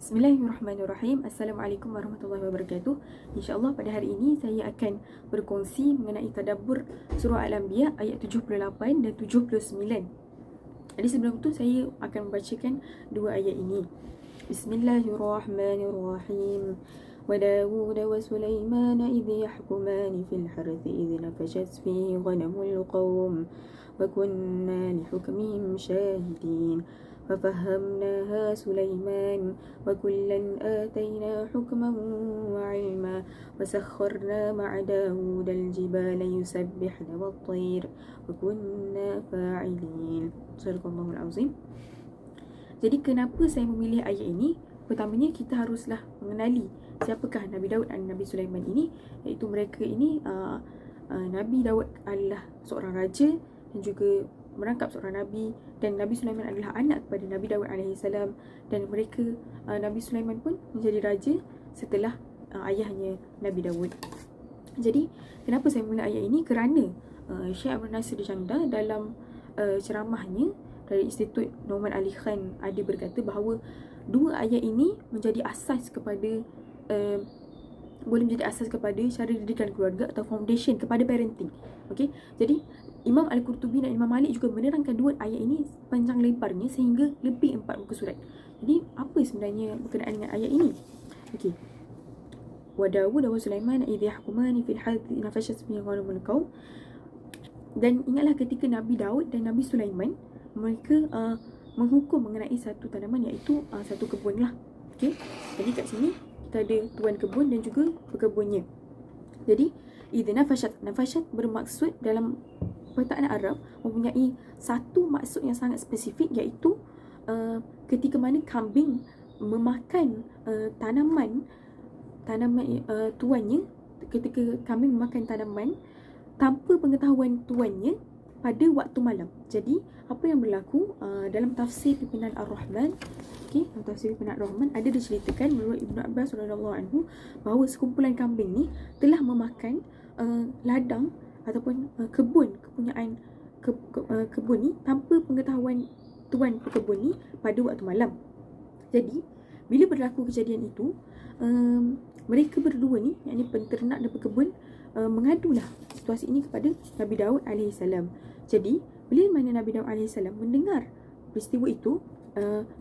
Bismillahirrahmanirrahim. Assalamualaikum warahmatullahi wabarakatuh. InsyaAllah pada hari ini saya akan berkongsi mengenai tadabbur surah Al-Anbiya ayat 78 dan 79. Jadi sebelum tu saya akan membacakan dua ayat ini. Bismillahirrahmanirrahim. وداود وسليمان إذ يحكمان في الحرث إذ نفشت فيه غنم القوم وكنا لحكمهم شاهدين ففهمناها سليمان وكلا آتينا حكما وعلما وسخرنا مع داود الجبال يسبحن والطير وكنا فاعلين. صدق الله العظيم. Jadi kenapa saya memilih ayat ini? Pertamanya kita haruslah mengenali siapakah Nabi Daud dan Nabi Sulaiman ini, iaitu mereka ini Nabi Daud adalah seorang raja dan juga merangkap seorang nabi, dan Nabi Sulaiman adalah anak kepada Nabi Daud AS, dan mereka Nabi Sulaiman pun menjadi raja setelah ayahnya Nabi Daud. Jadi kenapa saya mula ayat ini? Kerana Syekh Abdul Nasir Janda dalam ceramahnya dari Institut Norman Ali Khan ada berkata bahawa dua ayat ini menjadi asas kepada boleh menjadi asas kepada cara didikan keluarga atau foundation kepada parenting. Okey. Jadi Imam Al-Qurtubi dan Imam Malik juga menerangkan dua ayat ini panjang lebarnya sehingga lebih 4 muka surat. Jadi apa sebenarnya berkenaan dengan ayat ini? Okey. Wa Dawud wa Sulaiman idh yahkumani fil hadthi nafashat bihi ghanamul qaum. Dan ingatlah ketika Nabi Daud dan Nabi Sulaiman mereka menghukum mengenai satu tanaman, iaitu satu kebun lah. Okey. Jadi kat sini kita ada tuan kebun dan juga pekebunnya. Jadi idh nafashat bermaksud dalam perkataan Arab mempunyai satu maksud yang sangat spesifik, iaitu ketika mana kambing memakan tanaman tuannya, ketika kambing memakan tanaman tanpa pengetahuan tuannya pada waktu malam. Jadi apa yang berlaku dalam tafsir pimpinan Ar-Rahman, okey, dalam tafsir pimpinan Ar-Rahman ada diceritakan menurut Ibnu Abbas radhiyallahu anhu bahawa sekumpulan kambing ni telah memakan ladang ataupun kebun kepunyaan kebun ni tanpa pengetahuan tuan pekebun ni pada waktu malam. Jadi bila berlaku kejadian itu, mereka berdua ni, yakni penternak dan pekebun, mengadulah situasi ini kepada Nabi Daud AS. Jadi bila mana Nabi Daud AS mendengar peristiwa itu,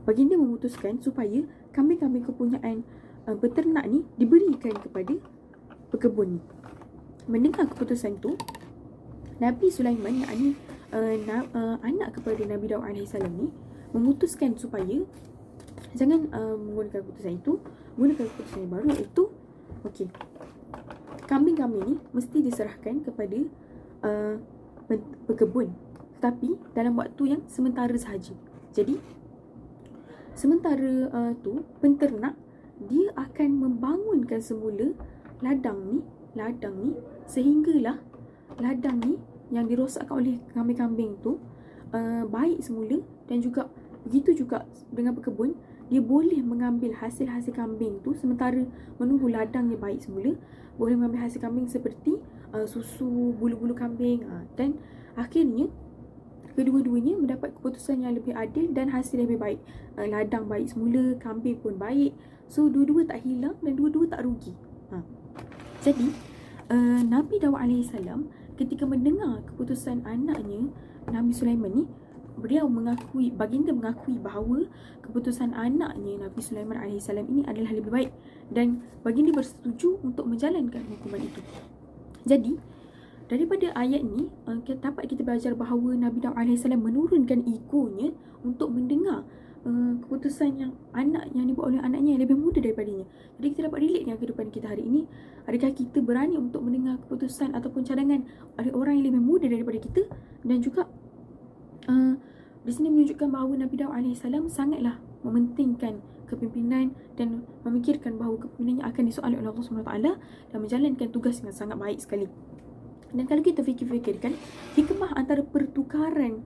baginda memutuskan supaya kambing-kambing kepunyaan peternak ni diberikan kepada pekebun ni. Mendengar keputusan tu, Nabi Sulaiman, yakni anak kepada Nabi Daud AS ni, memutuskan supaya jangan menggunakan keputusan itu, gunakan keputusan yang baru, iaitu okey, kambing-kambing ni mesti diserahkan kepada pekebun, tetapi dalam waktu yang sementara sahaja. Jadi sementara tu penternak dia akan membangunkan semula ladang ni sehinggalah ladang ni yang dirosakkan oleh kambing-kambing tu baik semula, dan juga begitu juga dengan pekebun, dia boleh mengambil hasil-hasil kambing tu sementara menunggu ladangnya baik semula, boleh mengambil hasil kambing seperti susu, bulu-bulu kambing, dan akhirnya kedua-duanya mendapat keputusan yang lebih adil dan hasil yang lebih baik. Ladang baik semula, kambing pun baik, so dua-dua tak hilang dan dua-dua tak rugi. Jadi Nabi Daud AS ketika mendengar keputusan anaknya Nabi Sulaiman ni, baginda mengakui bahawa keputusan anaknya Nabi Sulaiman AS ini adalah lebih baik, dan baginda bersetuju untuk menjalankan hukuman itu. Jadi daripada ayat ni dapat kita belajar bahawa Nabi Daud AS menurunkan egonya untuk mendengar keputusan yang dibuat oleh anaknya yang lebih muda daripadanya. Jadi kita dapat relate dengan kehidupan kita hari ini. Adakah kita berani untuk mendengar keputusan ataupun cadangan oleh orang yang lebih muda daripada kita? Dan juga di sini menunjukkan bahawa Nabi Daud AS sangatlah mementingkan kepimpinan dan memikirkan bahawa kepimpinannya akan disoali oleh Allah SWT dan menjalankan tugas dengan sangat baik sekali. Dan kalau kita fikir-fikirkan hikmah antara pertukaran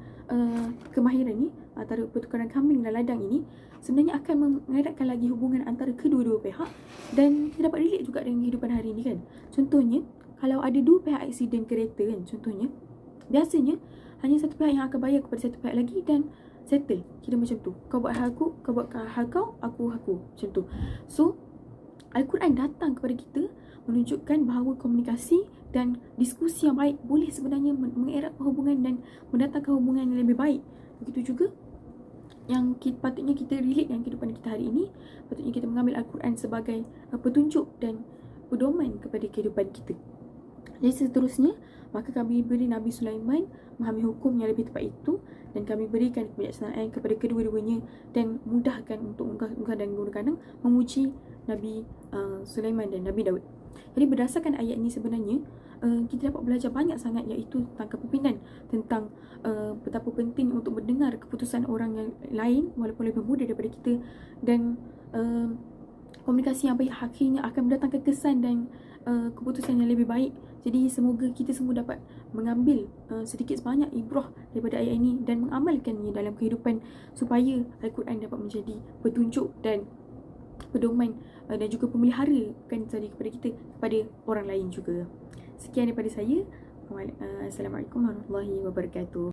kemahiran ni, antara pertukaran kambing dan ladang ini, sebenarnya akan mengeratkan lagi hubungan antara kedua-dua pihak, dan kita dapat relate juga dengan kehidupan hari ini kan. Contohnya kalau ada dua pihak aksiden kereta kan, contohnya biasanya hanya satu pihak yang akan bayar kepada satu pihak lagi, dan settle. Kira macam tu. Kau buat hal aku, kau buat hal kau, aku macam tu. So Al-Quran datang kepada kita menunjukkan bahawa komunikasi dan diskusi yang baik boleh sebenarnya mengeratkan hubungan dan mendatangkan hubungan yang lebih baik. Begitu juga yang patutnya kita relate dengan kehidupan kita hari ini. Patutnya kita mengambil Al-Quran sebagai petunjuk dan pedoman kepada kehidupan kita. Jadi seterusnya, maka kami beri Nabi Sulaiman memahami hukum yang lebih tepat itu, dan kami berikan kebijaksanaan kepada kedua-duanya dan mudahkan untuk Musa dan Guru Kanang memuji Nabi Sulaiman dan Nabi Daud. Jadi berdasarkan ayat ini sebenarnya kita dapat belajar banyak sangat, iaitu tentang kepimpinan, tentang betapa penting untuk mendengar keputusan orang yang lain walaupun lebih muda daripada kita, dan komunikasi yang baik akhirnya akan mendatangkan kesan dan keputusan yang lebih baik. Jadi semoga kita semua dapat mengambil sedikit sebanyak ibrah daripada ayat ini dan mengamalkannya dalam kehidupan, supaya Al-Quran dapat menjadi petunjuk dan pedoman dan juga pemelihara bukan sahaja kepada kita, kepada orang lain juga. Sekian daripada saya. Assalamualaikum warahmatullahi wabarakatuh.